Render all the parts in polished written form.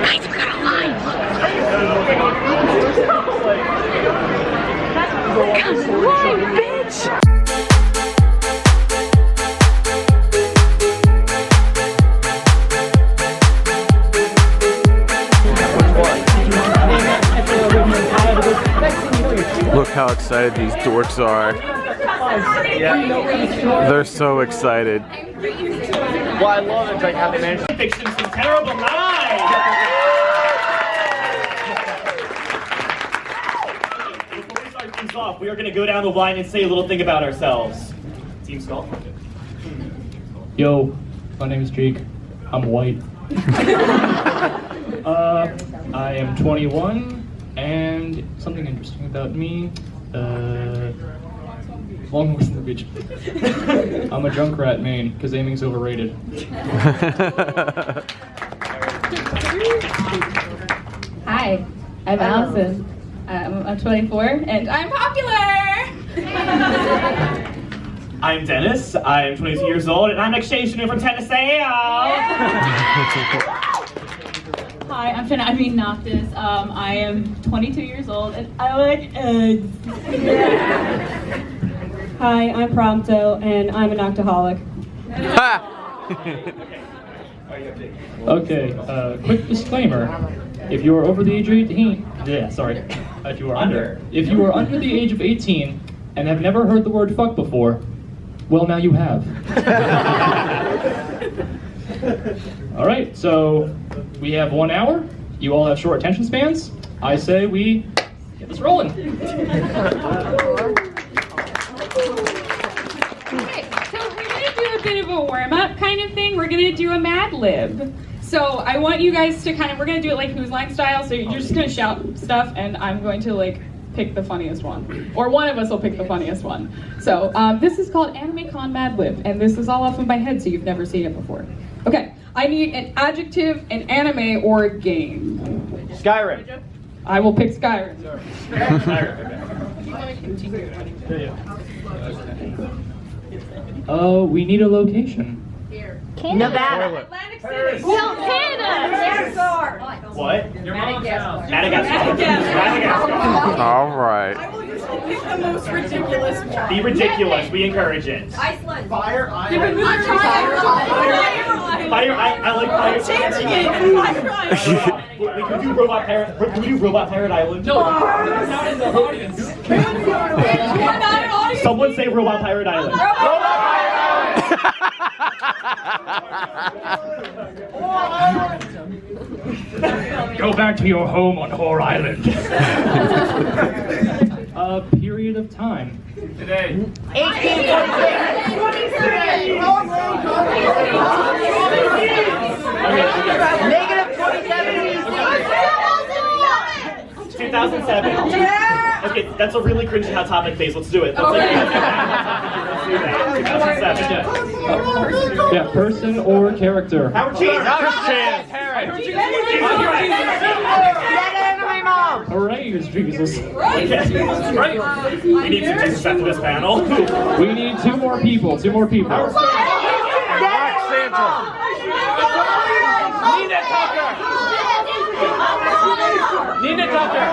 Guys, we got a line. Come on, bitch. Look how excited these dorks are. They're so excited. Well, I love it, like how they managed to fix some terrible lies. Before we start things off, we are going to go down the line and say a little thing about ourselves. Team Skull. Yo, my name is Jake. I'm white. I am 21, and something interesting about me. Long was in the beach. I'm a Junkrat main, because aiming's overrated. Hi, I'm Allison. I'm 24, and I'm popular! I'm Dennis. I'm 22 years old, and I'm an exchange student from Tennessee. Hi, I'm Jenna. Noctis. I am 22 years old, and I like eggs. Hi, I'm Prompto, and I'm an octaholic. Okay, quick disclaimer. If you are over the age of 18, if you are under the age of 18 and have never heard the word fuck before, well, now you have. All right, so we have 1 hour. You all have short attention spans. I say we get this rolling. Okay, so we're gonna do a bit of a warm-up kind of thing. We're gonna do a Mad Lib. So I want you guys to we're gonna do it like Who's Line style. So you're just gonna shout stuff, and I'm going to pick the funniest one, or one of us will pick the funniest one. So this is called Anime Con Mad Lib, and this is all off of my head, so you've never seen it before. Okay, I need an adjective, an anime, or a game. Skyrim. I will pick Skyrim. We need a location. Nevada. Atlantic City. No, Canada. What? Madagascar. Madagascar. All right. I will usually pick the most ridiculous one. Be ridiculous. We encourage it. Iceland. Fire I like fire. Changing it. We can do Robot Pirate. Can we do Robot Pirate Island? No, we're not in the audience. We're not an audience. Someone say Robot Pirate Island. Robot Pirate Island. Go back to your home on Whore Island. A period of time. Today. 1826. Negative 27. 2007. Yeah. Okay, that's a really cringy hot topic phase. Let's do it. Let's do that. 2007. Yeah, person or character. Howard Cheese. Praise Jesus. Right. We need some Jesus after this panel. We need two more people. Mark Santa. Nina Tucker.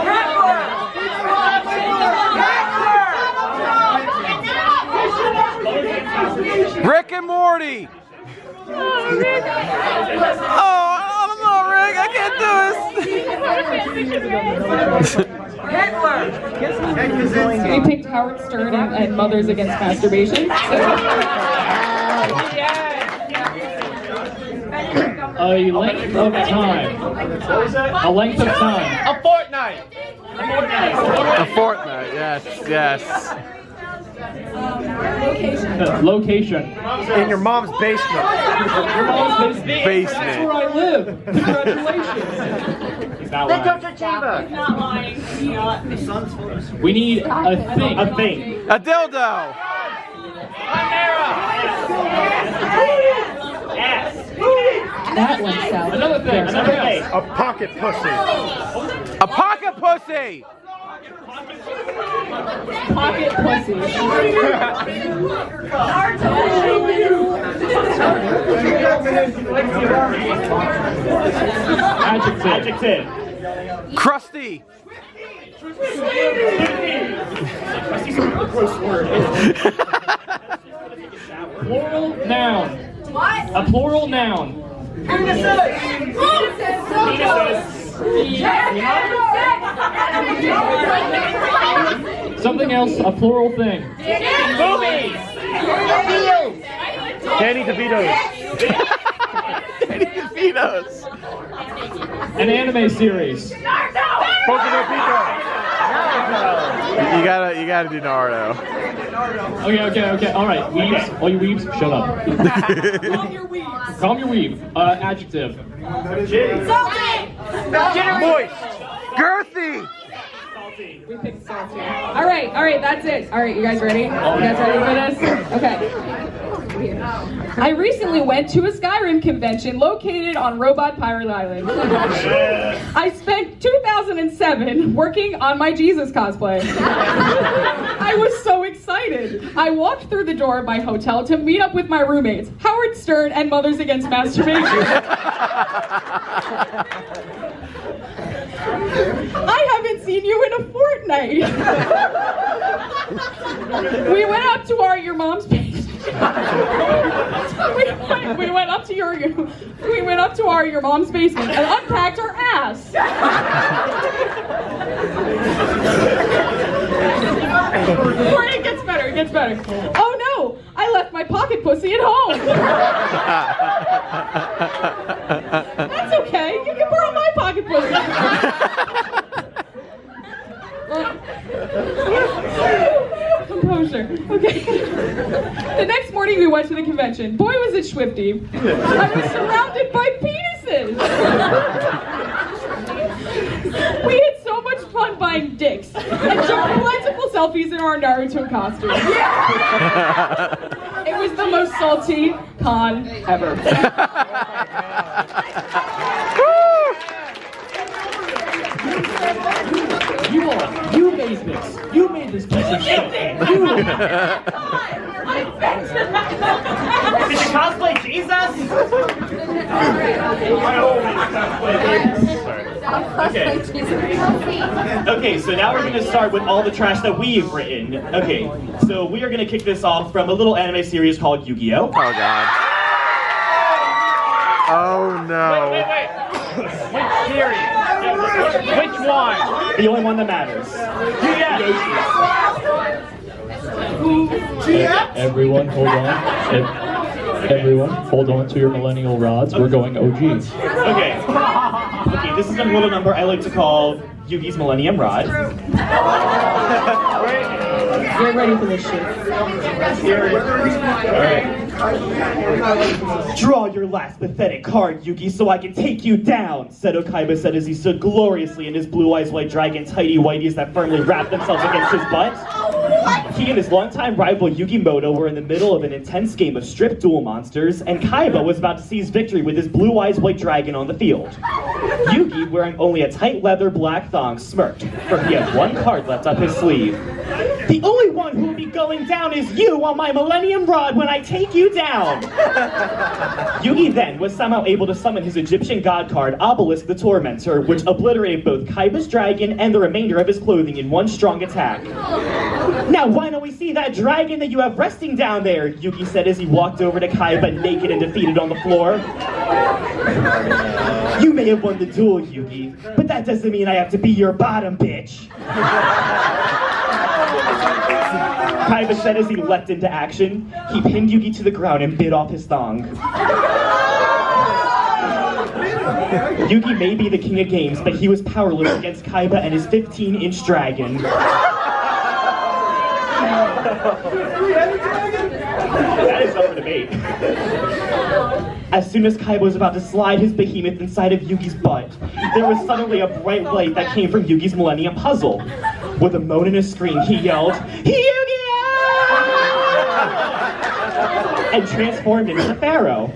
Rick and Morty. Oh, I don't know, Rick. I can't do this. We picked Howard Stern and Mothers Against Masturbation. A length of time. A length of time. A fortnight. A fortnight. Yes. Location. In your mom's basement. Your mom's basement. That's where I live. Congratulations. He's not lying. He's not lying. We need a thing. A thing. A dildo. Ass. That went south. Another thing. A pocket pussy. A pocket pussy. Pocket pussy. Adjective. Crusty. Gross word. Plural noun. What? A plural noun. Something else, a plural thing. Movies. Danny DeVito's. Danny DeVito's. An anime series. Boku no Pico. You gotta do Naruto. Okay. All right, weebs. All you weebs, shut up. Calm your weeb. Adjective. Moist. Girthy. We picked salty. All right, that's it. All right, you guys ready? You guys ready for this? Okay. I recently went to a Skyrim convention located on Robot Pirate Island. I spent 2007 working on my Jesus cosplay. I was so excited. I walked through the door of my hotel to meet up with my roommates, Howard Stern and Mothers Against Masturbation. I haven't seen you in a fortnight. We went up to your mom's basement. we went up to your mom's basement and unpacked her ass. It gets better. Oh no, I left my pocket pussy at home. That's okay, you can borrow my pocket pussy. Composure. Okay. The next morning we went to the convention. Boy, was it swifty. I was surrounded by penises. We had so much fun buying dicks and took plentiful selfies in our Naruto costumes. It was the most salty con ever. You made this. You made this piece of shit. Did you cosplay Jesus? Okay, so now we're going to start with all the trash that we've written. Okay, so we are going to kick this off from a little anime series called YuGiOh. Oh god. Oh no. Wait. Which series? Which one? The only one that matters. Everyone, hold on. Everyone, hold on to your millennial rods. We're going OG. Okay, this is a little number I like to call Yugi's Millennium Rod. Get ready for this shit. Alright. Draw your last pathetic card, Yugi, so I can take you down, said Okaiba said as he stood gloriously in his blue eyes white dragon tighty whities that firmly wrapped themselves against his butt. He and his longtime rival Yugimoto were in the middle of an intense game of strip duel monsters, and Kaiba was about to seize victory with his blue eyes white dragon on the field. Yugi, wearing only a tight leather black thong, smirked, for he had one card left up his sleeve. The only one who will be going down is you on my Millennium Rod when I take you down! Yugi then was somehow able to summon his Egyptian god card, Obelisk the Tormentor, which obliterated both Kaiba's dragon and the remainder of his clothing in one strong attack. Now why don't we see that dragon that you have resting down there? Yugi said as he walked over to Kaiba naked and defeated on the floor. You may have won the duel, Yugi, but that doesn't mean I have to be your bottom, bitch. Kaiba said as he leapt into action. He pinned Yugi to the ground and bit off his thong. Yugi may be the king of games, but he was powerless against Kaiba and his 15-inch dragon. That is up for debate. As soon as Kaiba was about to slide his behemoth inside of Yugi's butt, there was suddenly a bright light that came from Yugi's Millennium Puzzle. With a moan and a scream, he yelled, YuGiOh! And transformed into the Pharaoh.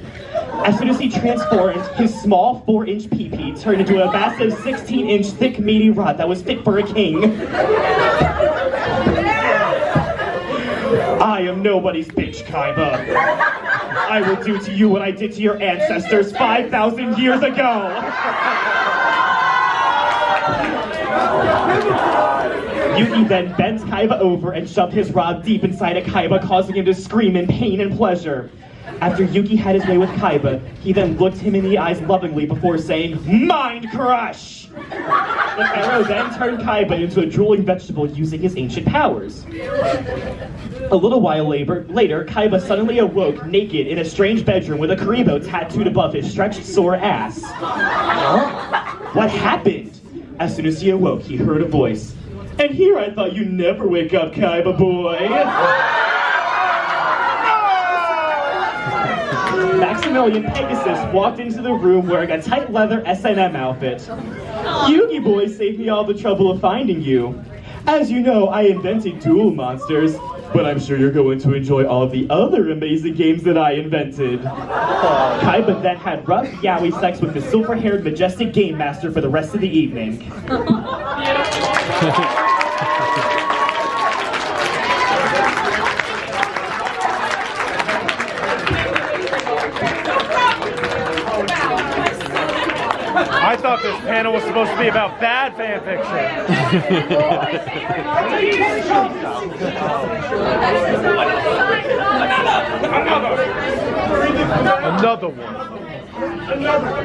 As soon as he transformed, his small 4-inch pee-pee turned into a massive 16-inch thick meaty rod that was fit for a king. I am nobody's bitch, Kaiba. I will do to you what I did to your ancestors 5,000 years ago. Yugi then bent Kaiba over and shoved his rod deep inside of Kaiba, causing him to scream in pain and pleasure. After Yugi had his way with Kaiba, he then looked him in the eyes lovingly before saying, "Mind Crush!" The pharaoh then turned Kaiba into a drooling vegetable using his ancient powers. A little while later, Kaiba suddenly awoke naked in a strange bedroom with a Karibo tattooed above his stretched sore ass. What happened? As soon as he awoke, he heard a voice. "And here I thought you'd never wake up, Kaiba boy." Maximilian Pegasus walked into the room wearing a tight leather S&M outfit. "Yugi boy saved me all the trouble of finding you. As you know, I invented duel monsters, but I'm sure you're going to enjoy all of the other amazing games that I invented." Kaiba then had rough yaoi sex with the silver-haired majestic game master for the rest of the evening. I thought this panel was supposed to be about bad fan fiction. Another one.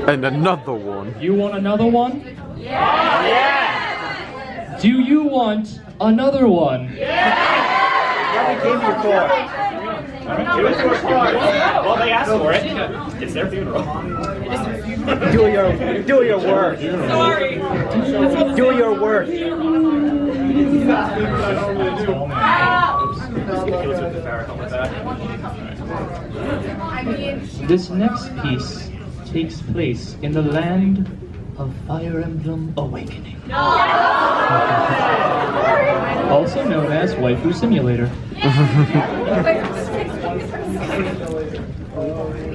And another one. You want another one? Yeah! Do you want another one? Well, they asked for it. It's their funeral. Do your work. Sorry. Do your work. This next piece takes place in the land of Fire Emblem Awakening. Also known as Waifu Simulator.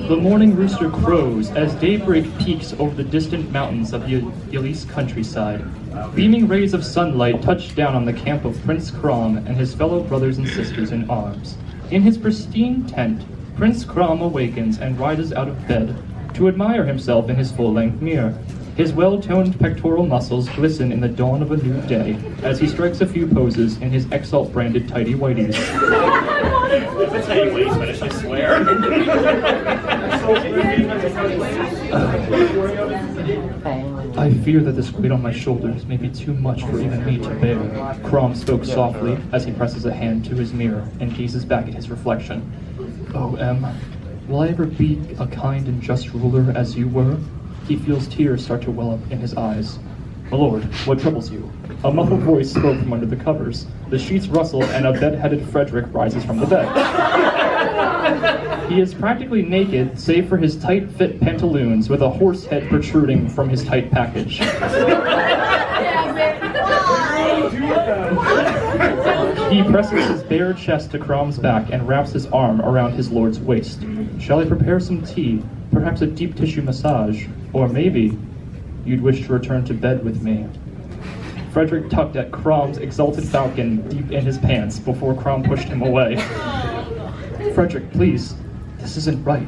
The morning rooster crows as daybreak peeks over the distant mountains of the Elise countryside. Beaming rays of sunlight touch down on the camp of Prince Crom and his fellow brothers and sisters in arms. In his pristine tent, Prince Crom awakens and rises out of bed to admire himself in his full-length mirror. His well-toned pectoral muscles glisten in the dawn of a new day as he strikes a few poses in his Exalt-branded tidy whities. If it's any ways fetish, I swear. I fear that this weight on my shoulders may be too much for even me to bear. Crom spoke softly as he presses a hand to his mirror and gazes back at his reflection. Oh, will I ever be a kind and just ruler as you were? He feels tears start to well up in his eyes. My lord, what troubles you? A muffled voice spoke from under the covers. The sheets rustle and a bed-headed Frederick rises from the bed. He is practically naked, save for his tight-fit pantaloons with a horse head protruding from his tight package. He presses his bare chest to Crom's back and wraps his arm around his lord's waist. Shall I prepare some tea? Perhaps a deep tissue massage? Or maybe you'd wish to return to bed with me. Frederick tugged at Crom's exalted falcon deep in his pants before Crom pushed him away. Frederick, please, this isn't right.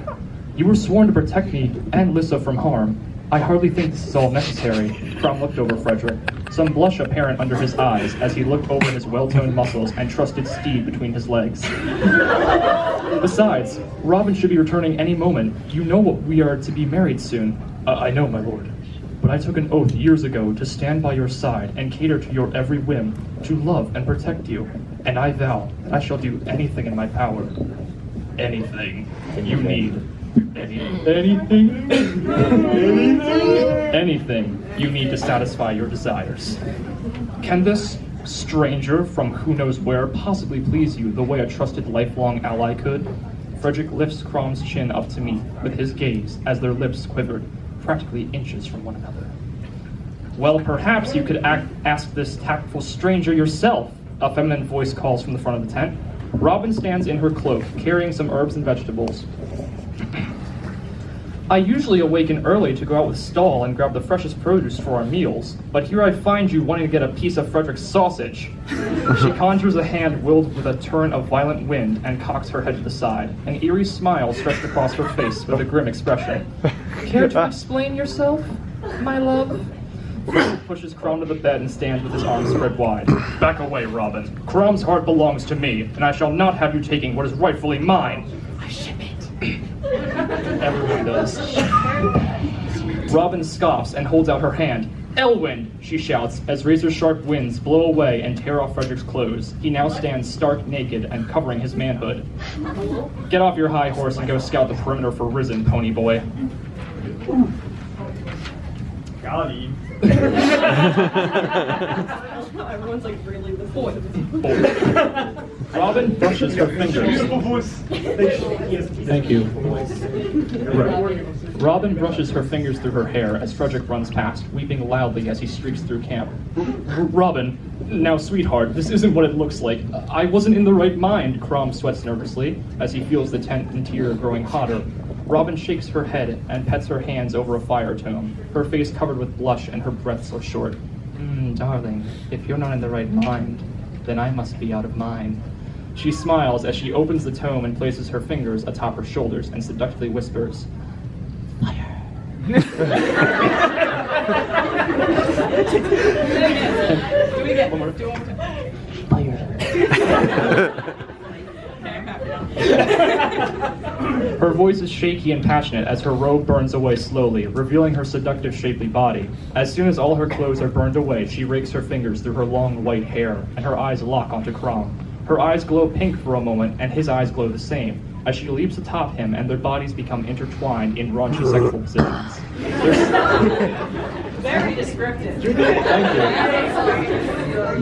You were sworn to protect me and Lissa from harm. I hardly think this is all necessary. Crom looked over Frederick, some blush apparent under his eyes as he looked over his well-toned muscles and trusted steed between his legs. Besides, Robin should be returning any moment. You know what we are to be married soon. I know, my lord. But I took an oath years ago to stand by your side and cater to your every whim, to love and protect you. And I vow that I shall do anything in my power. Anything you need. Anything you need to satisfy your desires. Can this stranger from who knows where possibly please you the way a trusted lifelong ally could? Frederick lifts Crom's chin up to meet with his gaze as their lips quivered, practically inches from one another. Well, perhaps you could ask this tactful stranger yourself, a feminine voice calls from the front of the tent. Robin stands in her cloak, carrying some herbs and vegetables. I usually awaken early to go out with Stahl and grab the freshest produce for our meals, but here I find you wanting to get a piece of Frederick's sausage. She conjures a hand willed with a turn of violent wind and cocks her head to the side, an eerie smile stretched across her face with a grim expression. Care to explain yourself, my love? Frederick pushes Crom to the bed and stands with his arms spread wide. Back away, Robin. Crom's heart belongs to me, and I shall not have you taking what is rightfully mine. I ship it. Everyone does. Robin scoffs and holds out her hand. Elwind, she shouts, as razor-sharp winds blow away and tear off Frederick's clothes. He now stands stark naked and covering his manhood. Get off your high horse and go scout the perimeter for Risen, pony boy. Got him. Everyone's like really the boy. Robin brushes her fingers. Thank you. Robin brushes her fingers through her hair as Frederick runs past, weeping loudly as he streaks through camp. Robin, now sweetheart, this isn't what it looks like. I wasn't in the right mind, Crom sweats nervously as he feels the tent interior growing hotter. Robin shakes her head and pets her hands over a fire tome, her face covered with blush and her breath so short. Darling, if you're not in the right mind, then I must be out of mine. She smiles as she opens the tome and places her fingers atop her shoulders and seductively whispers, Fire. Do we get one more? Do one more time. Fire. Her voice is shaky and passionate as her robe burns away slowly, revealing her seductive, shapely body. As soon as all her clothes are burned away, she rakes her fingers through her long white hair, and her eyes lock onto Crom. Her eyes glow pink for a moment, and his eyes glow the same, as she leaps atop him and their bodies become intertwined in raunchy sexual positions. Very descriptive. Thank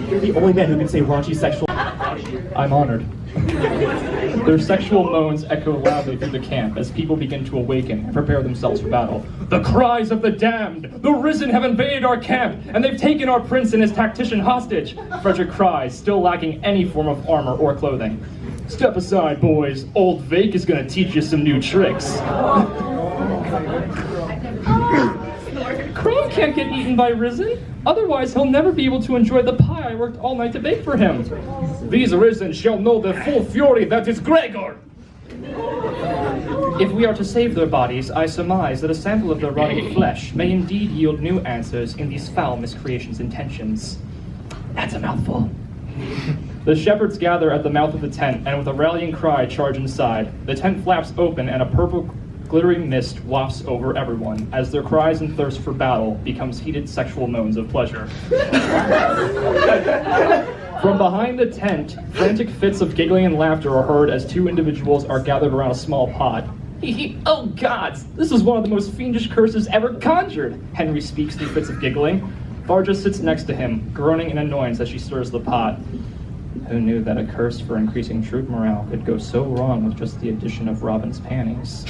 you. You're the only man who can say raunchy sexual. I'm honored. Their sexual moans echo loudly through the camp as people begin to awaken and prepare themselves for battle. The cries of the damned! The Risen have invaded our camp, and they've taken our prince and his tactician hostage! Frederick cries, still lacking any form of armor or clothing. Step aside, boys. Old Vake is gonna teach you some new tricks. Crom can't get eaten by Risen. Otherwise, he'll never be able to enjoy the pie I worked all night to bake for him. These Risen shall know the full fury that is Gregor. If we are to save their bodies, I surmise that a sample of their rotting flesh may indeed yield new answers in these foul miscreations' intentions. That's a mouthful. The shepherds gather at the mouth of the tent, and with a rallying cry, charge inside. The tent flaps open, and a purple glittering mist wafts over everyone, as their cries and thirst for battle becomes heated sexual moans of pleasure. From behind the tent, frantic fits of giggling and laughter are heard as two individuals are gathered around a small pot. Oh gods, this is one of the most fiendish curses ever conjured, Henry speaks through fits of giggling. Varja sits next to him, groaning in annoyance as she stirs the pot. Who knew that a curse for increasing troop morale could go so wrong with just the addition of Robin's panties?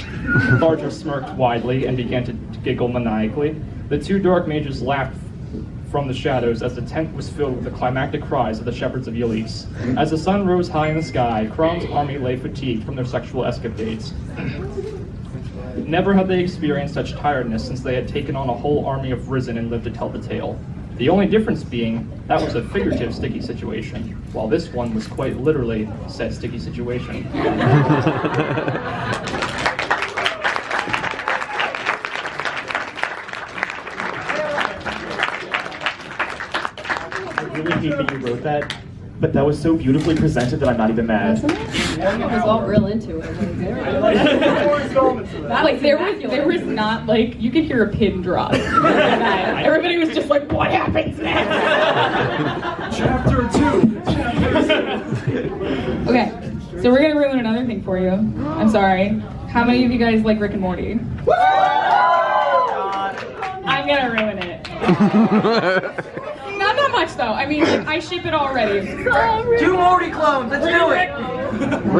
Varja smirked widely and began to giggle maniacally. The two dark mages laughed from the shadows as the tent was filled with the climactic cries of the shepherds of Yulise. As the sun rose high in the sky, Crom's army lay fatigued from their sexual escapades. Never had they experienced such tiredness since they had taken on a whole army of Risen and lived to tell the tale. The only difference being, that was a figurative sticky situation, while this one was quite literally said sticky situation. I really hate that you wrote that, but that was so beautifully presented that I'm not even mad. Everyone was all real into it. Like there was not like you could hear a pin drop. Everybody was just like, what happens next? Chapter 2. Okay, so we're gonna ruin another thing for you. I'm sorry. How many of you guys like Rick and Morty? I'm gonna ruin it. Not that much though. I mean, like, I ship it already. 2 Morty clones, let's do it!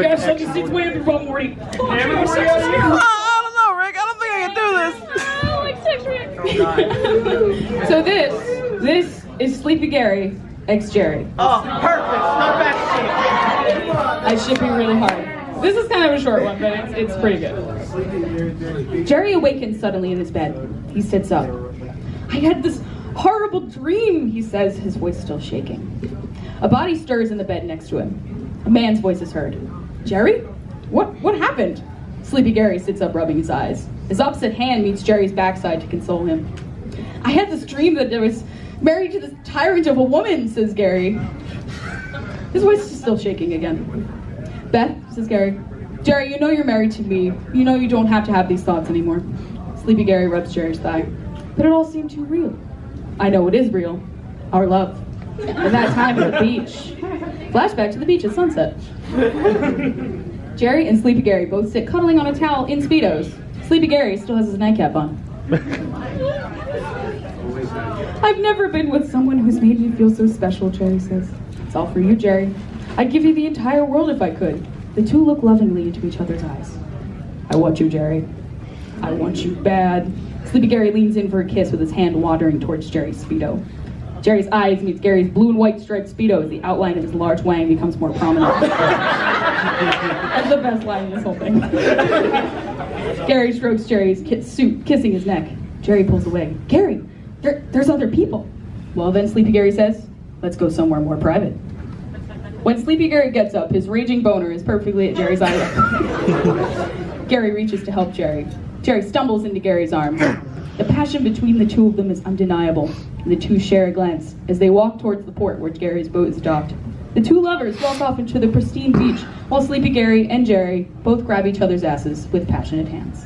Yes, I can see the way of your Morty. I don't know, Rick. I don't think I can do this. So this is Sleepy Gary x Jerry. Oh, perfect! Not back I ship you really hard. This is kind of a short one, but it's pretty good. Jerry awakens suddenly in his bed. He sits up. I had this horrible dream, he says, his voice still shaking. A body stirs in the bed next to him. A man's voice is heard. Jerry? What happened? Sleepy Gary sits up, rubbing his eyes. His opposite hand meets Jerry's backside to console him. I had this dream that I was married to this tyrant of a woman, says Gary. His voice is still shaking again. Beth, says Gary. Jerry, you know you're married to me. You know you don't have to have these thoughts anymore. Sleepy Gary rubs Jerry's thigh. But it all seemed too real. I know it is real. Our love. And that time at the beach. Flashback to the beach at sunset. Jerry and Sleepy Gary both sit cuddling on a towel in Speedos. Sleepy Gary still has his nightcap on. I've never been with someone who's made me feel so special, Jerry says. It's all for you, Jerry. I'd give you the entire world if I could. The two look lovingly into each other's eyes. I want you, Jerry. I want you bad. Sleepy Gary leans in for a kiss with his hand wandering towards Jerry's Speedo. Jerry's eyes meets Gary's blue and white striped Speedo as the outline of his large wang becomes more prominent. That's the best line in this whole thing. Gary strokes Jerry's suit, kissing his neck. Jerry pulls away. Gary, there's other people. Well then, Sleepy Gary says, let's go somewhere more private. When Sleepy Gary gets up, his raging boner is perfectly at Jerry's eye level. Gary reaches to help Jerry. Jerry stumbles into Gary's arms. The passion between the two of them is undeniable. The two share a glance as they walk towards the port where Gary's boat is docked. The two lovers walk off into the pristine beach while Sleepy Gary and Jerry both grab each other's asses with passionate hands.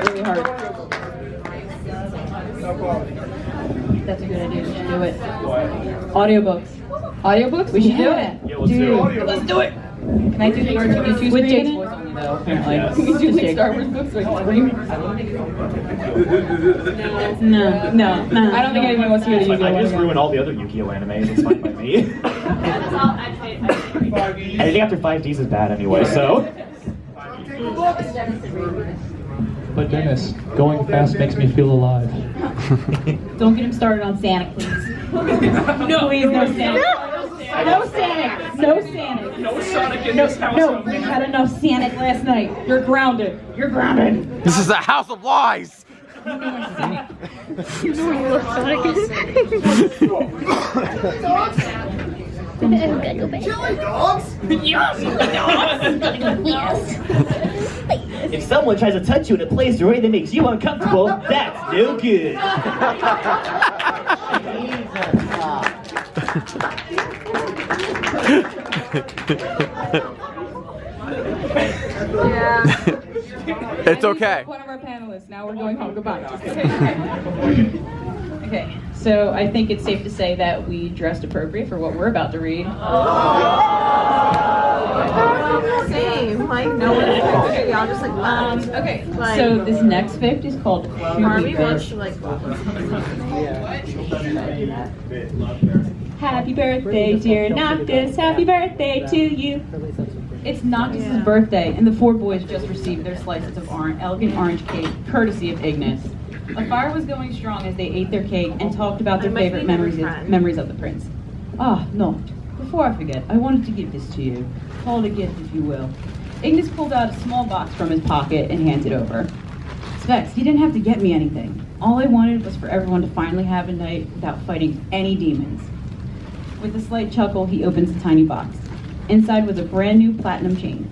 Really hard. That's a good idea. We should do it. Audiobooks. Audiobooks? We should do it. Yeah, let's do it. Let's do it. Can I do the R2D2 with Jake's voice only though? Apparently. Can we do like Star Wars books so I can scream? No. I don't think anyone wants to hear the I just ruin all the other YuGiOh animes. It's fine by me. Anything after 5Ds is bad anyway, so. But Dennis, going fast makes me feel alive. Don't get him started on Santa, please. No, please, no Santa. No Santa. No Santa. No Sonic in this house. No, we had enough Santa last night. You're grounded. You're grounded. This is a house of lies. You know you love Sonic. Chili dogs? Yes. If someone tries to touch you in a place or way that makes you uncomfortable, that's no good. It's okay. One of our panelists. Now we're going home. Goodbye. Okay, so I think it's safe to say that we dressed appropriate for what we're about to read. Same, like no one expected it. Y'all just like Okay, so this next fic is called Barbie wants to like Happy birthday, dear Noctis. Happy birthday to you. It's Noctis' birthday, and the four boys just received their slices of elegant orange cake, courtesy of Ignis. A fire was going strong as they ate their cake and talked about their favorite memories of the prince. Ah, Noct, before I forget, I wanted to give this to you. Call it a gift, if you will. Ignis pulled out a small box from his pocket and handed it over. Specs, you didn't have to get me anything. All I wanted was for everyone to finally have a night without fighting any demons. With a slight chuckle, he opens the tiny box. Inside was a brand new platinum chain.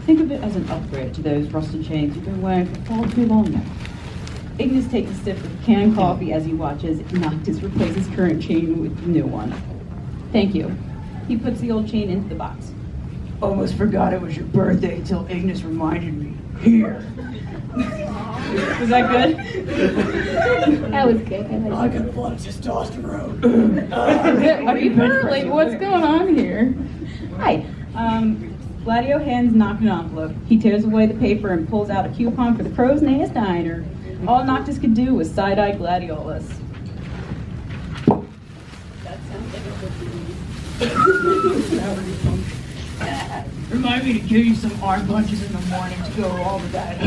Think of it as an upgrade to those rusted chains you've been wearing for far too long now. Ignis takes a sip of canned coffee as he watches Noctis replace his current chain with a new one. Thank you. He puts the old chain into the box. Almost forgot it was your birthday until Ignis reminded me. Here. Was that good? That was good. I can flood testosterone. Are you like, what's going on here? Hi. Gladio hands Noct an envelope. He tears away the paper and pulls out a coupon for the Crow's Nest Diner. All Noctis could do was side-eye Gladiolus. That sounds like a good Remind me to give you some arm punches in the morning to go all with that.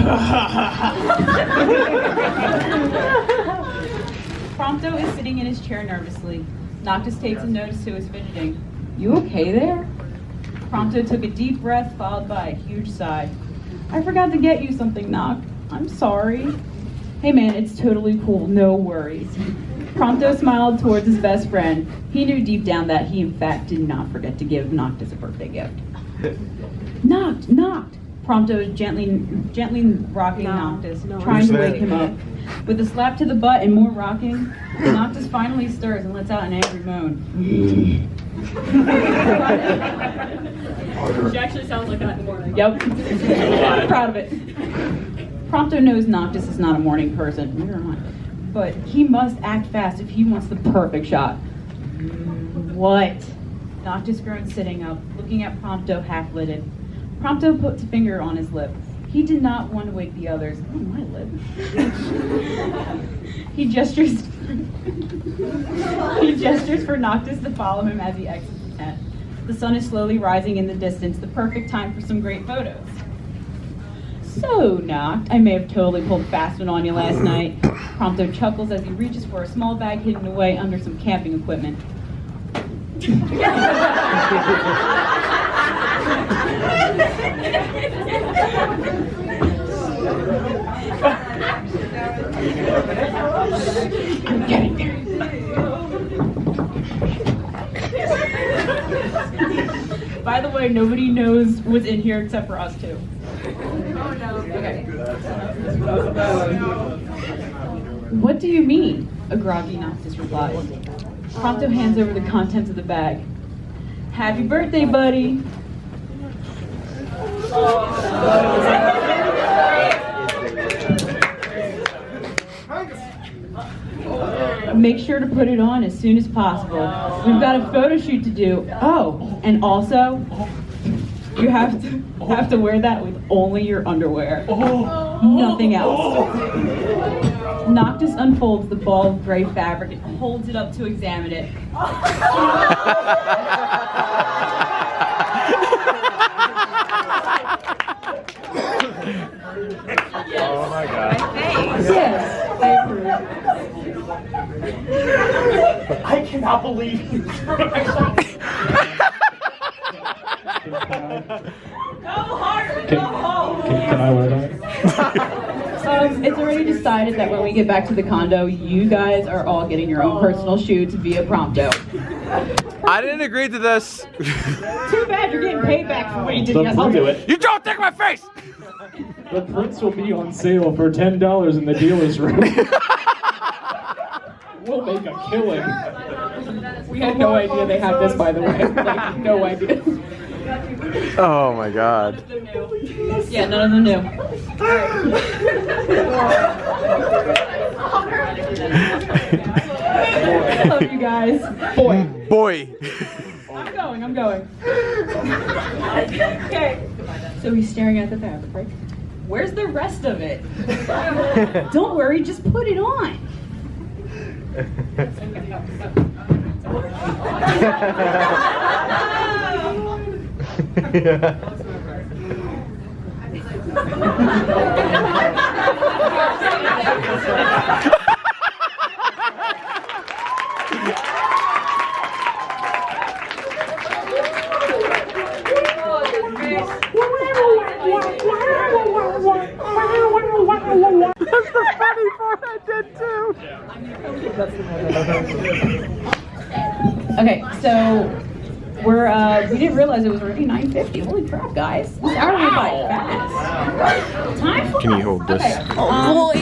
Prompto is sitting in his chair nervously. Noctis takes a notice to his fidgeting. You okay there? Prompto took a deep breath, followed by a huge sigh. I forgot to get you something, Noct. I'm sorry. Hey man, it's totally cool, no worries. Prompto smiled towards his best friend. He knew deep down that he in fact did not forget to give Noctis a birthday gift. Noct! Prompto is gently rocking Noctis, trying to wake him up. With a slap to the butt and more rocking, Noctis finally stirs and lets out an angry moan. She actually sounds like that in the morning. Yep. Proud of it. Prompto knows Noctis is not a morning person. Never mind. But he must act fast if he wants the perfect shot. What? Noctis groaned sitting up, looking at Prompto half-lidded. Prompto puts a finger on his lip. He did not want to wake the others. Oh, my lip. He gestures for Noctis to follow him as he exits the tent. The sun is slowly rising in the distance, the perfect time for some great photos. So, Noct, I may have totally pulled fast one on you last night. Prompto chuckles as he reaches for a small bag hidden away under some camping equipment. I'm getting there. By the way, nobody knows what's in here except for us two. Oh no. Okay. What do you mean? A groggy Noctis replies. Prompto hands over the contents of the bag. Happy birthday, buddy. Make sure to put it on as soon as possible. We've got a photo shoot to do. Oh, and also, you have to wear that with only your underwear. Nothing else. Noctis unfolds the ball of gray fabric and holds it up to examine it. Oh my god. Yes, I approve. I cannot believe you. Go harder, go home. Can I wear that? It's already decided that when we get back to the condo, you guys are all getting your own personal shoots via Prompto. I didn't agree to this. Too bad you're getting paid back for what you did yesterday. I'll do it. You don't take my face! The prints will be on sale for $10 in the dealer's room. We'll make a killing. We had no idea they had this, by the way. Like, no idea. Oh my god. Yeah, none of them knew. I love you guys. Boy. I'm going. Okay. So he's staring at the fabric, right? Where's the rest of it? Don't worry, just put it on. That's the funny part I did too. Okay, so we didn't realize it was already 9:50. Holy crap, guys! This hour went by fast. Time for. Can you hold this? Okay. Oh boy,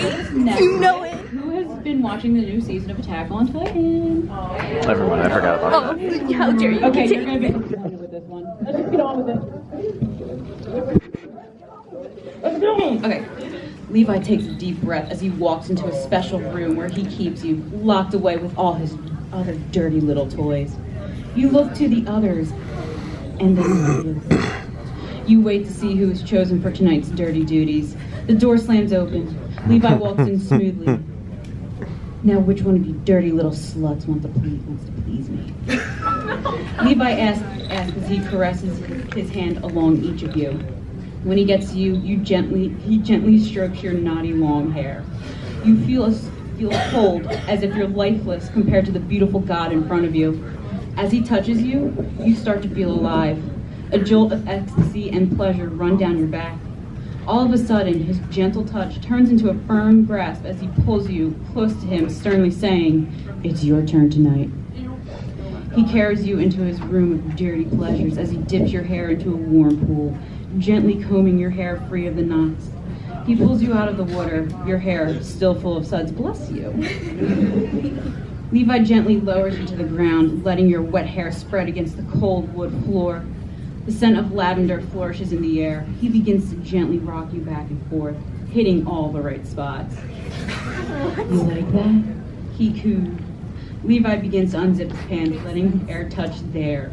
you know it. Who has been watching the new season of Attack on Titan? Never mind, I forgot about Oh, how dare you? Okay, you're gonna be familiar with this one. Let's just get on with it. Okay. Levi takes a deep breath as he walks into a special room where he keeps you locked away with all his other dirty little toys. You look to the others, and then you wait to see who is chosen for tonight's dirty duties. The door slams open. Levi walks in smoothly. Now, which one of you dirty little sluts wants to please me? Levi asks as he caresses his hand along each of you. When he gets to you, he gently strokes your knotty long hair. You feel feels cold, as if you're lifeless compared to the beautiful God in front of you. As he touches you, you start to feel alive. A jolt of ecstasy and pleasure run down your back. All of a sudden, his gentle touch turns into a firm grasp as he pulls you close to him, sternly saying, "It's your turn tonight." He carries you into his room of dirty pleasures as he dips your hair into a warm pool, gently combing your hair free of the knots. He pulls you out of the water, your hair still full of suds. Bless you. Levi gently lowers you to the ground, letting your wet hair spread against the cold wood floor. The scent of lavender flourishes in the air. He begins to gently rock you back and forth, hitting all the right spots. You like that? He cooed. Levi begins to unzip his pants, letting air touch there.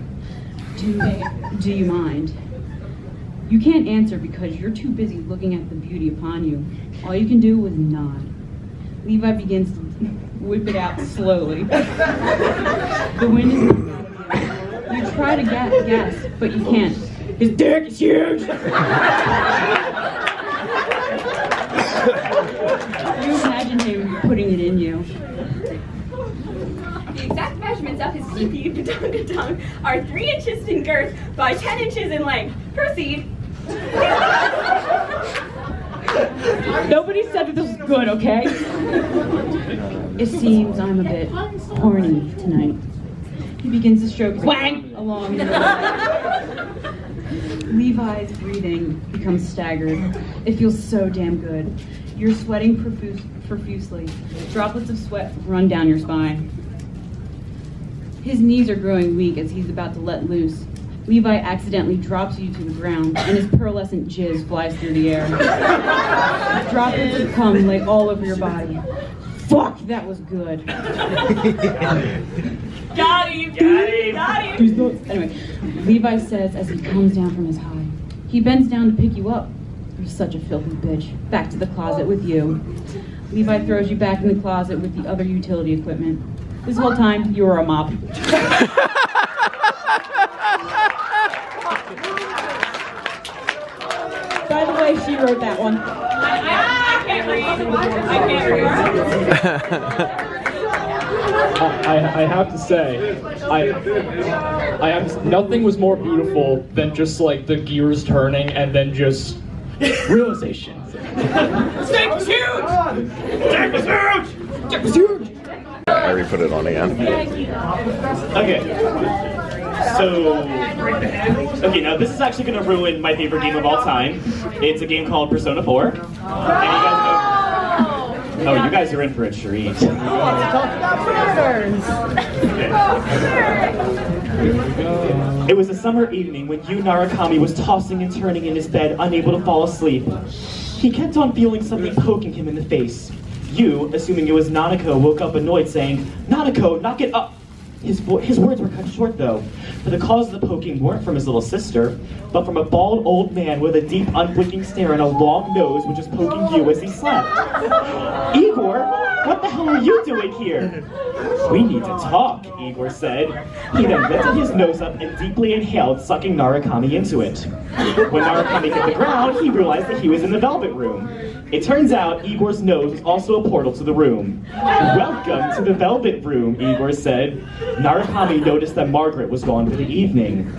Do you mind? You can't answer because you're too busy looking at the beauty upon you. All you can do is nod. Levi begins to whip it out slowly. The wind is not out of you. You try to guess, but you can't. His dick is huge! You imagine him putting it in you. The exact measurements of his pee-pee badong are 3 inches in girth by 10 inches in length. Proceed. Nobody said that this was good, okay? It seems I'm a bit horny tonight. He begins to stroke his wang along the Levi's breathing becomes staggered. It feels so damn good. You're sweating profusely. Droplets of sweat run down your spine. His knees are growing weak as he's about to let loose. Levi accidentally drops you to the ground, and his pearlescent jizz flies through the air. Droplets of cum lay all over your body. Fuck, that was good. Got him! Anyway, Levi says as he comes down from his high. He bends down to pick you up. You're such a filthy bitch. Back to the closet with you. Levi throws you back in the closet with the other utility equipment. This whole time, you were a mop. By the way, she wrote that one. I can't read. I have to say, nothing was more beautiful than just like the gears turning and then just realization. Stick was huge! Dick was huge! Dick was huge! I re-put it on again. Okay. Okay, now this is actually going to ruin my favorite game of all time. It's a game called Persona 4. And you guys know... Oh, you guys are in for a treat. Who wants to talk about predators? It was a summer evening when Yu Narukami was tossing and turning in his bed, unable to fall asleep. He kept on feeling something poking him in the face. Yu, assuming it was Nanako, woke up annoyed, saying, "Nanako, knock it up!" His words were cut short, though, for the cause of the poking weren't from his little sister, but from a bald old man with a deep, unblinking stare and a long nose which was poking Yu as he slept. "Igor, what the hell are you doing here?" "We need to talk," Igor said. He then lifted his nose up and deeply inhaled, sucking Narukami into it. When Narukami hit the ground, he realized that he was in the velvet room. It turns out Igor's nose was also a portal to the room. "Welcome to the velvet room," Igor said. Narukami noticed that Margaret was gone for the evening.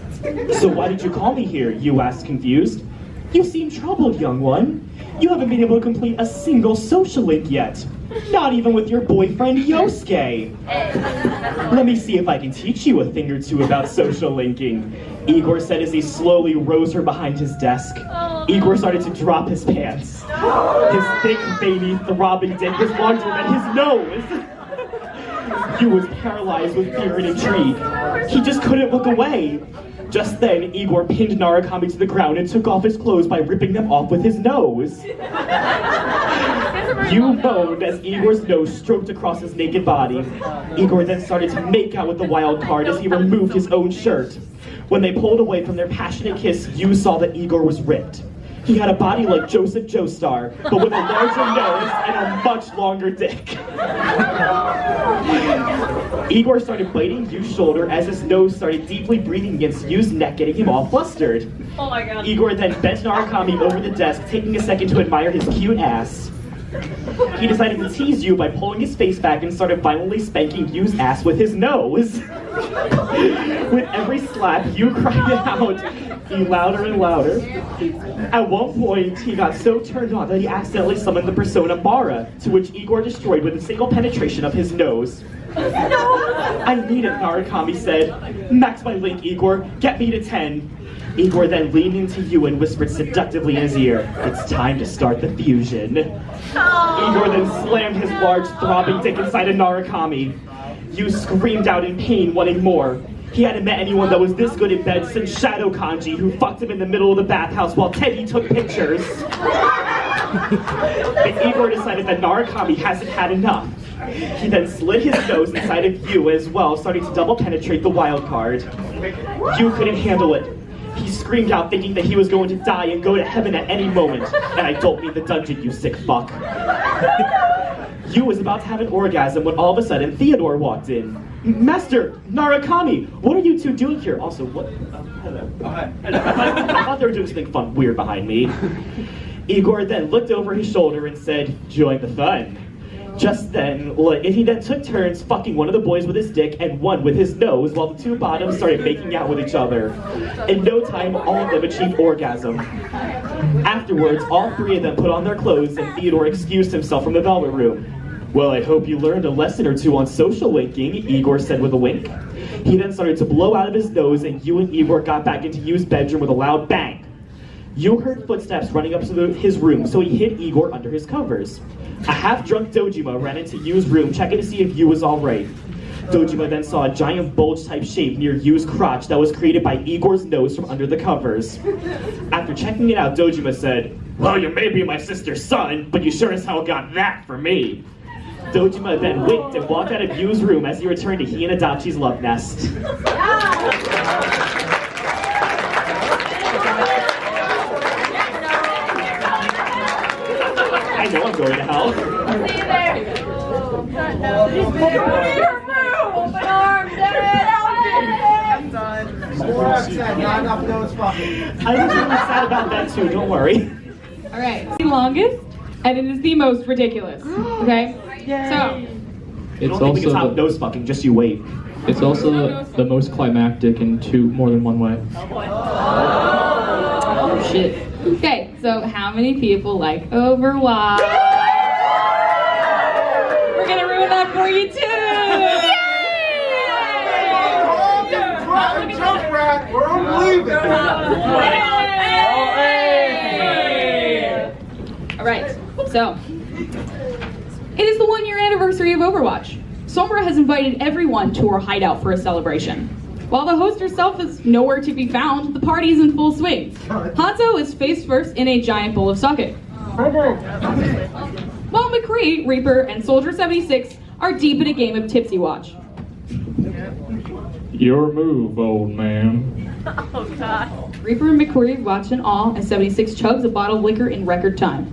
"So why did you call me here?" Yu asked, confused. "You seem troubled, young one. You haven't been able to complete a single social link yet. Not even with your boyfriend, Yosuke. Let me see if I can teach you a thing or two about social linking," Igor said as he slowly rose from behind his desk. Igor started to drop his pants. His thick, veiny, throbbing dick was larger than his nose. Yu was paralyzed with fear and intrigue. He just couldn't look away. Just then, Igor pinned Narukami to the ground and took off his clothes by ripping them off with his nose. Yu moaned as Igor's nose stroked across his naked body. Igor then started to make out with the wild card as he removed his own shirt. When they pulled away from their passionate kiss, Yu saw that Igor was ripped. He had a body like Joseph Joestar, but with a larger nose and a much longer dick. Igor started biting Yu's shoulder as his nose started deeply breathing against Yu's neck, getting him all flustered. Oh my god. Igor then bent Narukami over the desk, taking a second to admire his cute ass. He decided to tease Yu by pulling his face back and started violently spanking Yu's ass with his nose. With every slap, Yu cried out, louder and louder. At one point, he got so turned on that he accidentally summoned the persona Mara, to which Igor destroyed with a single penetration of his nose. I need it, Narukami said. Max my link, Igor. Get me to 10. Igor then leaned into Yu and whispered seductively in his ear, "It's time to start the fusion." Igor then slammed his large, throbbing dick inside of Narukami. Yu screamed out in pain, wanting more. He hadn't met anyone that was this good in bed since Shadow Kanji, who fucked him in the middle of the bathhouse while Teddy took pictures. And Igor decided that Narukami hasn't had enough. He then slid his nose inside of Yu as well, starting to double penetrate the wild card. Yu couldn't handle it. He screamed out, thinking that he was going to die and go to heaven at any moment. And I don't mean the dungeon, you sick fuck. Yu was about to have an orgasm when all of a sudden Theodore walked in. "Master, Narukami, what are you two doing here?" Also, what? Hello. I thought they were doing something fun, weird behind me. Igor then looked over his shoulder and said, "Join the fun." Just then, he then took turns fucking one of the boys with his dick and one with his nose while the two bottoms started making out with each other. In no time, all of them achieved orgasm. Afterwards, all three of them put on their clothes and Theodore excused himself from the Velvet Room. "Well, I hope you learned a lesson or two on social linking," Igor said with a wink. He then started to blow out of his nose and Yu and Igor got back into Yu's bedroom with a loud bang. Yu heard footsteps running up to his room, so he hid Igor under his covers. A half-drunk Dojima ran into Yu's room, checking to see if Yu was alright. Dojima then saw a giant bulge-type shape near Yu's crotch that was created by Igor's nose from under the covers. After checking it out, Dojima said, "Well, you may be my sister's son, but you sure as hell got that for me." Dojima then winked and walked out of Yu's room as he returned to he and Adachi's love nest. I know I'm going to hell. See you there. I'm done. More upset, not enough those fucking. I was really sad about that too, don't worry. Alright, the longest, and it is the most ridiculous. Okay? So, I It's don't think we can also top nose fucking, just you wait. it's also the most climactic in more than one way. oh shit. Okay, so how many people like Overwatch? We're gonna ruin that for you too! We're unbelievable. Alright, so it is the 1-year anniversary of Overwatch. Sombra has invited everyone to her hideout for a celebration. While the host herself is nowhere to be found, the party is in full swing. Hanzo is face first in a giant bowl of sake. While McCree, Reaper, and Soldier 76 are deep in a game of Tipsy Watch. Your move, old man. Oh, God. Reaper and McCree watch in awe as 76 chugs a bottle of liquor in record time.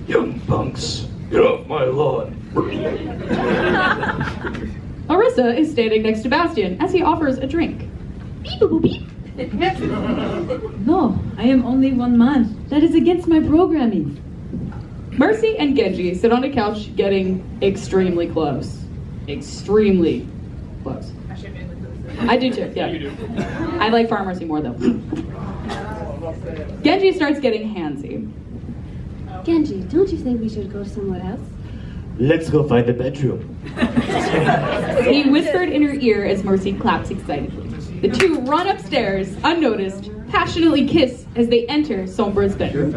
Young punks, get off my lawn. Arissa is standing next to Bastion as he offers a drink. Beep, boop, beep. No, I am only one man. That is against my programming. Mercy and Genji sit on a couch getting extremely close. Extremely close. I do too, yeah. I like Farm Mercy more though. Genji starts getting handsy. Genji, don't you think we should go somewhere else? Let's go find the bedroom. He whispered in her ear as Mercy claps excitedly. The two run upstairs, unnoticed, passionately kiss as they enter Sombra's bedroom.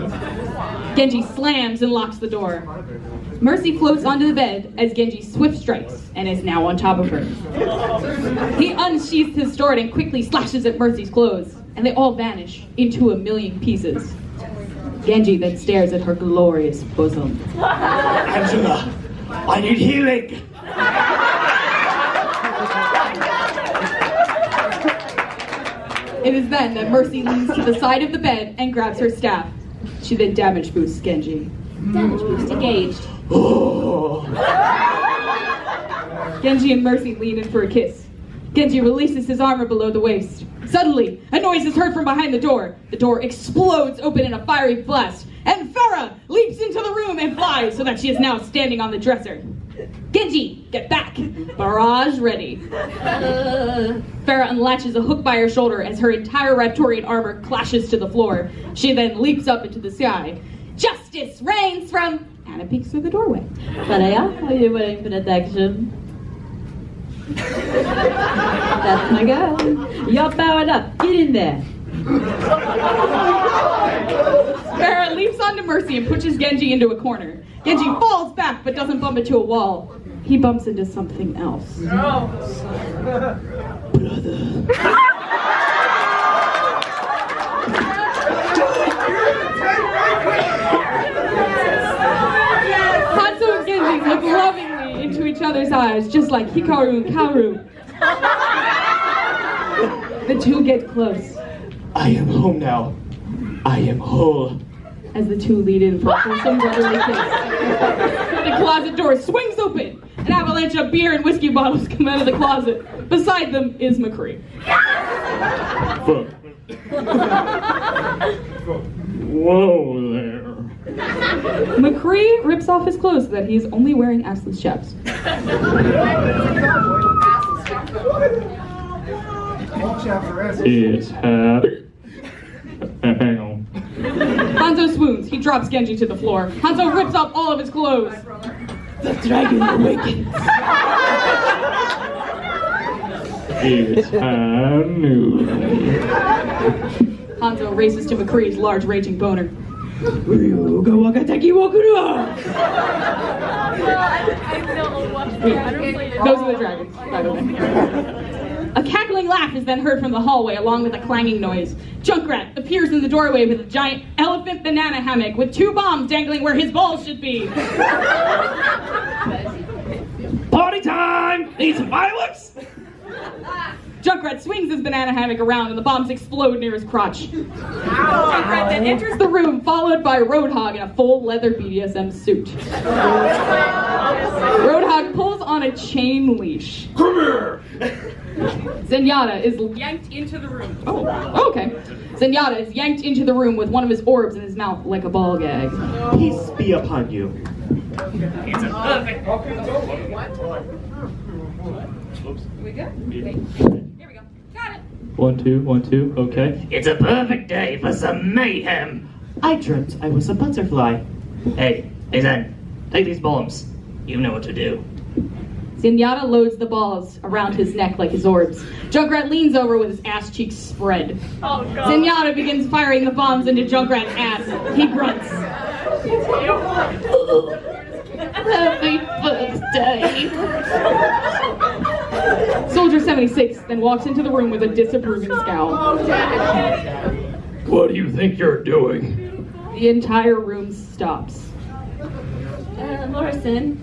Genji slams and locks the door. Mercy floats onto the bed as Genji swift strikes and is now on top of her. He unsheaths his sword and quickly slashes at Mercy's clothes, and they all vanish into a million pieces. Genji then stares at her glorious bosom. Angela, I need healing. It is then that Mercy leans to the side of the bed and grabs her staff. She then damage boosts Genji. Damage boost engaged. Oh. Genji and Mercy lean in for a kiss. Genji releases his armor below the waist. Suddenly, a noise is heard from behind the door. The door explodes open in a fiery blast, and Farah leaps into the room and flies so that she is now standing on the dresser. Genji, get back! Barrage ready. Farah unlatches a hook by her shoulder as her entire Raptorian armor clashes to the floor. She then leaps up into the sky. Justice reigns from... Anna peeks through the doorway. Farah, are you waiting for detection? That's my girl. You're powered up. Get in there. Farah leaps onto Mercy and pushes Genji into a corner. Genji falls back but doesn't bump into a wall. He bumps into something else. No. Hanzo and Genji look lovingly into each other's eyes, just like Hikaru and Kaoru. The two get close. I am home now. I am whole. As the two lead in for a wholesome brotherly kiss. The closet door swings open. An avalanche of beer and whiskey bottles come out of the closet. Beside them is McCree. Whoa there. McCree rips off his clothes so that he is only wearing assless chaps. It's happening. Hang on. Hanzo swoons. He drops Genji to the floor. Hanzo rips off all of his clothes. The dragon awakens. It's new. Hanzo races to McCree's large raging boner. Ryuga wakateki wakura! Those are the dragons, by the way. A cackling laugh is then heard from the hallway along with a clanging noise. Junkrat appears in the doorway with a giant elephant banana hammock with 2 bombs dangling where his balls should be. Party time! Need some fireworks? Junkrat swings his banana hammock around and the bombs explode near his crotch. Junkrat then enters the room, followed by Roadhog in a full leather BDSM suit. Roadhog pulls on a chain leash. Come here! Zenyatta is yanked into the room. Oh, okay. Zenyatta is yanked into the room with one of his orbs in his mouth like a ball gag. Peace be upon you. It's a perfect. We good? Wait. Here we go. Got it. 1, 2, 1, 2. Okay. It's a perfect day for some mayhem. I dreamt I was a butterfly. Hey Zen, take these bombs. You know what to do. Zenyatta loads the balls around his neck like his orbs. Junkrat leans over with his ass cheeks spread. Oh, God. Zenyatta begins firing the bombs into Junkrat's ass. He grunts. Happy birthday. Soldier 76 then walks into the room with a disapproving scowl. What do you think you're doing? The entire room stops. Morrison.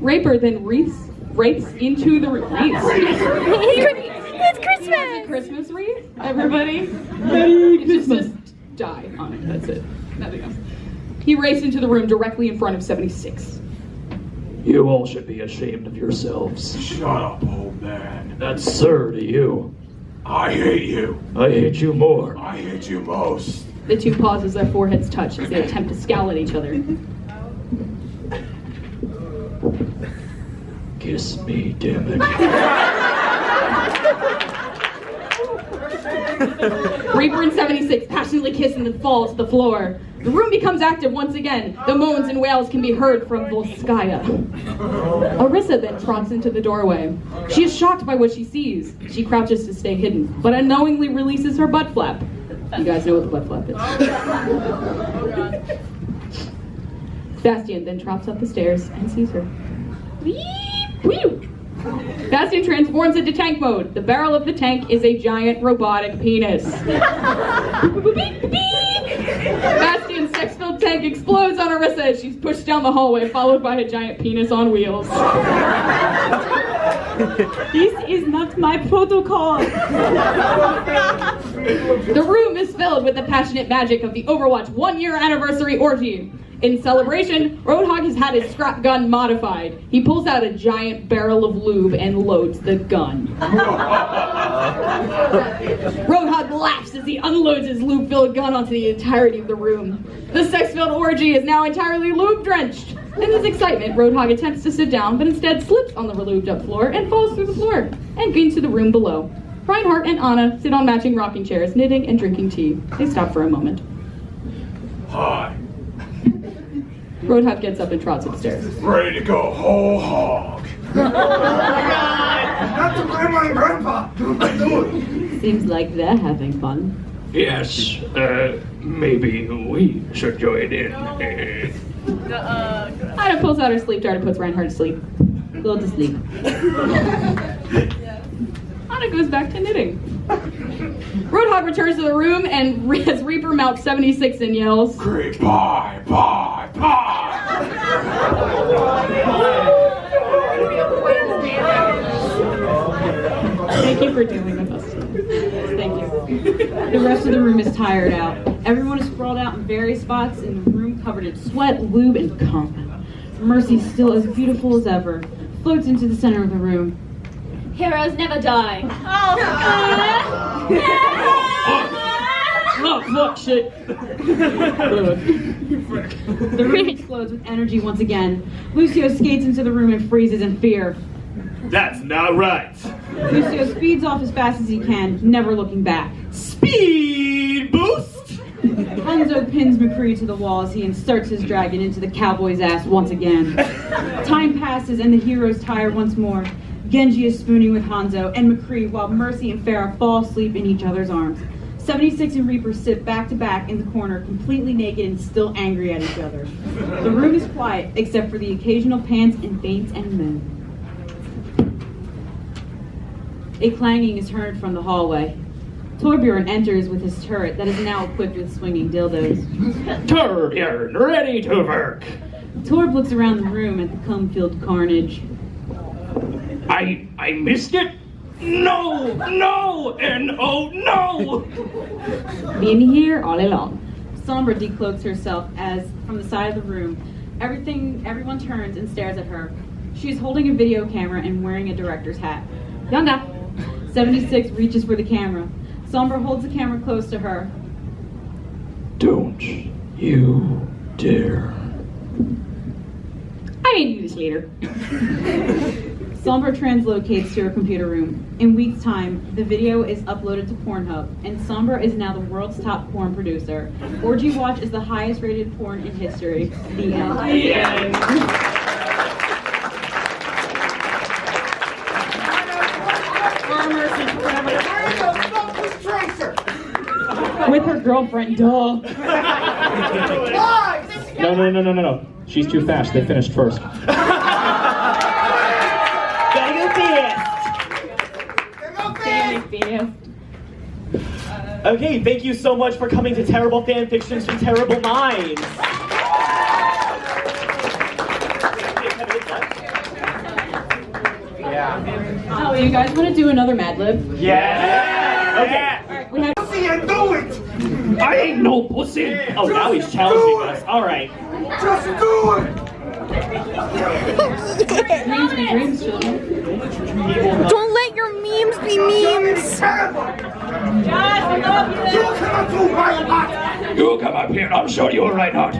Raper then wraiths into the room. It's Christmas! It's a Christmas wreath, everybody. Just die on it, that's it. Nothing else. He raced into the room directly in front of 76. You all should be ashamed of yourselves. Shut up, old man. That's sir to you. I hate you. I hate you more. I hate you most. The two pause as their foreheads touch as they attempt to scowl at each other. Kiss me, damn it. Reaper and 76 passionately kiss and then fall to the floor. The room becomes active once again. The moans and wails can be heard from Volskaya. Orisa then trots into the doorway. She is shocked by what she sees. She crouches to stay hidden, but unknowingly releases her butt flap. You guys know what the butt flap is. Bastian then trots up the stairs and sees her. Bastian transforms into tank mode. The barrel of the tank is a giant robotic penis. Bastian's sex-filled tank explodes on Orisa as she's pushed down the hallway, followed by a giant penis on wheels. This is not my protocol. The room is filled with the passionate magic of the Overwatch 1-year anniversary orgy. In celebration, Roadhog has had his scrap gun modified. He pulls out a giant barrel of lube and loads the gun. Roadhog laughs as he unloads his lube-filled gun onto the entirety of the room. The sex-filled orgy is now entirely lube-drenched. In his excitement, Roadhog attempts to sit down, but instead slips on the lubed-up floor and falls through the floor and into the room below. Reinhardt and Anna sit on matching rocking chairs, knitting and drinking tea. They stop for a moment. Hi. Roadhog gets up and trots upstairs. Ready to go whole hog. Not to grandma and grandpa. Seems like they're having fun. Yes, maybe we should join in. Anna pulls out her sleep dart and puts Reinhardt to sleep. Go to sleep. Anna goes back to knitting. Roadhog returns to the room and has Reaper mount 76 and yells, Great, bye, bye, bye. Thank you for dealing with us. Thank you. The rest of the room is tired out. Everyone is sprawled out in various spots in the room covered in sweat, lube, and cum. Mercy, still as beautiful as ever, floats into the center of the room. Heroes never die. Oh, fuck, shit. The room explodes with energy once again. Lucio skates into the room and freezes in fear. That's not right. Lucio speeds off as fast as he can, never looking back. Speed boost! Hanzo pins McCree to the wall as he inserts his dragon into the cowboy's ass once again. Time passes and the heroes tire once more. Genji is spooning with Hanzo and McCree while Mercy and Farah fall asleep in each other's arms. 76 and Reaper sit back to back in the corner, completely naked and still angry at each other. The room is quiet, except for the occasional pants and feints and men. A clanging is heard from the hallway. Torbjorn enters with his turret that is now equipped with swinging dildos. Torbjorn, ready to work. Torb looks around the room at the cum-filled carnage. I missed it? No, and oh no! Been here all along. Sombra decloaks herself as, from the side of the room, everyone turns and stares at her. She is holding a video camera and wearing a director's hat. Yonda! 76 reaches for the camera. Sombra holds the camera close to her. Don't you dare. I may do this later. Sombra translocates to her computer room. In weeks' time, the video is uploaded to Pornhub, and Sombra is now the world's top porn producer. Orgy Watch is the highest rated porn in history. The end. With her girlfriend, duh. No. She's too fast. They finished first. Okay, thank you so much for coming to Terrible Fan Fictions from Terrible Minds. Oh, you guys want to do another Mad Lib? Yeah! Okay. Alright, we have... Pussy and do it! I ain't no pussy! Oh, now he's challenging us. Alright. Just do it! Dreams, children. Don't let your memes be memes. You cannot do my part! You come up here, I'll show you a right heart.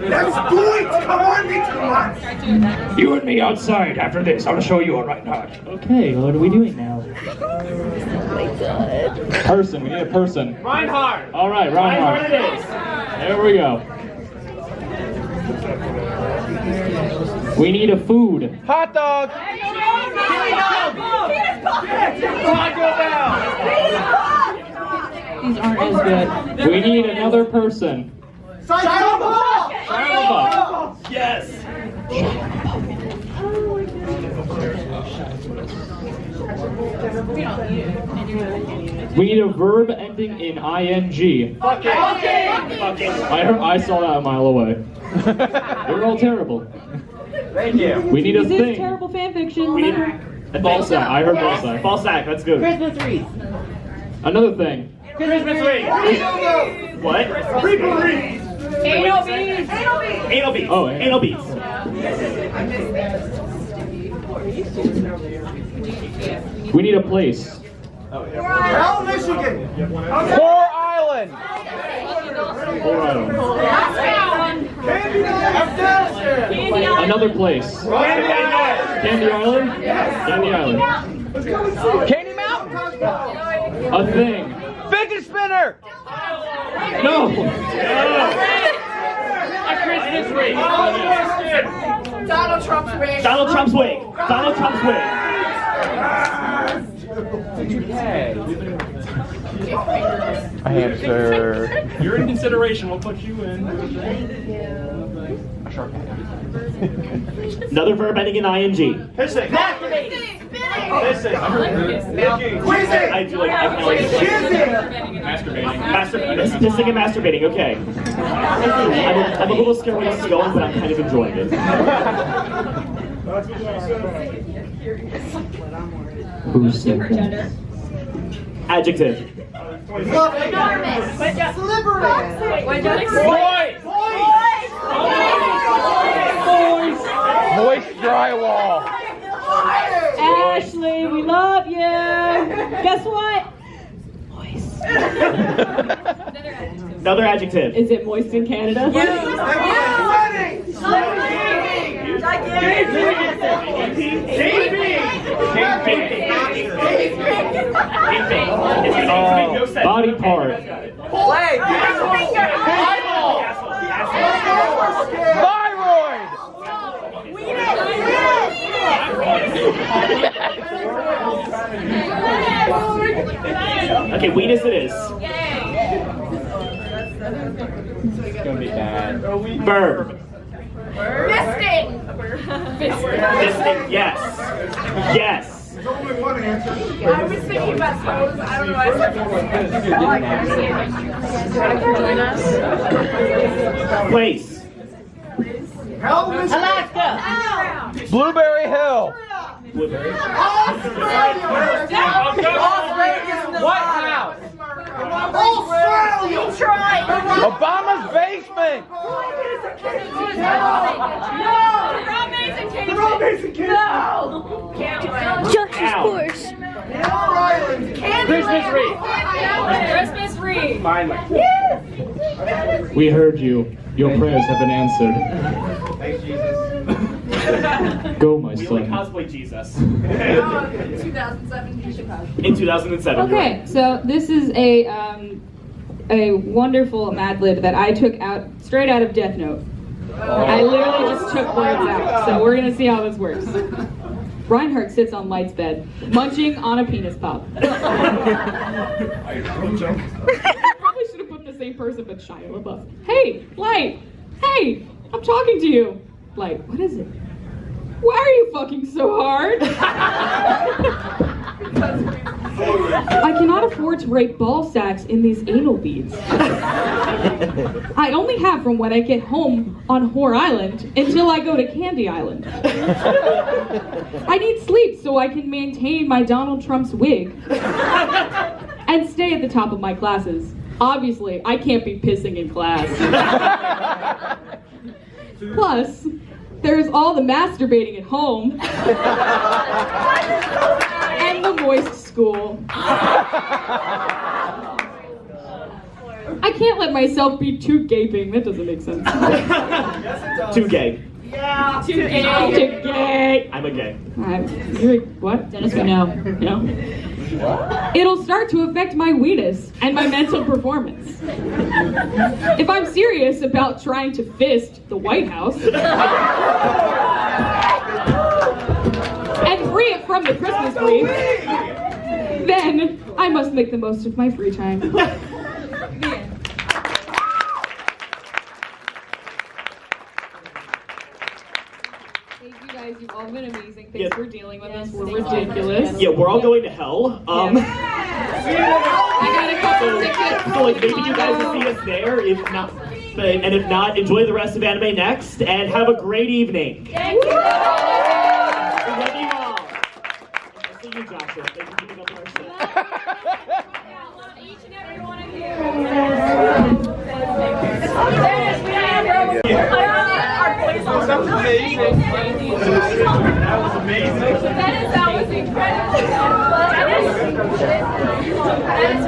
Let's do it! Come on, little man! You and me outside after this, I'll show you a right heart. Okay, what are we doing now? Oh my god. Person, we need a person. Reinhardt! All right, Reinhardt. Reinhardt it is. There we go. We need a food. Hot dog! These aren't as good. We need another person. Yes! We need a verb ending in ing. Fucking! I saw that a mile away. They're all terrible. Thank you. We need a This is thing. terrible fan fiction. Remember? False act. I heard false act. False act, let's go. Christmas wreath. Another thing. Christmas wreath! What? Anal beads. Anal beads. Oh, anal beads. We need a place. Hell, Michigan. Core Island. Core Island. Another place. Candy Island. Candy Island? Candy Island. Candy Mountain. A thing. Fidget spinner. No! A Christmas wreath. Donald Trump's wig. Donald Trump's wig. Donald Trump's wig. A hamster. You're in consideration. We'll put you in. Another verb ending in ing. Pissing. Pissing. I do like pissing and masturbating. Okay. I'm a little scared where this is going, but I'm kind of enjoying it. Who said that? Adjective. Enormous. Slippery. Moist drywall. Ashley, we love you. Guess what? Moist. Another adjective. Is it moist in Canada? Body part. Thyroid. Okay, weenus it is. It's gonna be bad. Verb. Fisting. Fisting, yes. Yes. There's only one answer. I was thinking about toes. I don't know. I said Place. Hell, Michigan. Alaska. Blueberry Hill. White House. Obama's basement. Justice Force. Christmas wreath. Christmas wreath. We heard you. Your prayers have been answered. Go, my We like son. cosplay Jesus. 2007. In 2007. you're Okay, right. so this is a wonderful Mad Lib that I took out straight out of Death Note. I literally just took words out, so we're gonna see how this works. Reinhardt sits on Light's bed, munching on a penis pop. Probably should have put the same person, but Shia LaBeouf. Hey, Light! Hey, I'm talking to you. Light, what is it? Why are you fucking so hard? I cannot afford to rape ball sacks in these anal beads. I only have from when I get home on Whore Island until I go to Candy Island. I need sleep so I can maintain my Donald Trump's wig and stay at the top of my classes. Obviously, I can't be pissing in class. Plus, there's all the masturbating at home and the moist school. I can't let myself be too gaping. That doesn't make sense. Too gay. Yeah. Too gay. I'm a gay. You're what? Dennis, we know. No. It'll start to affect my weenus and my mental performance. If I'm serious about trying to fist the White House and free it from the Christmas wreath, then I must make the most of my free time. Thank you guys, you've all been amazing. Thanks for dealing with us. We're ridiculous. Yeah, we're all going to hell. I got a couple tickets. So like maybe you guys will see us there. If not, and if not, enjoy the rest of Anime Next and have a great evening. Thank you. We love you all. Especially you, Joshua. Thank you for keeping up with our set. Each and every one of you. That was incredible. That is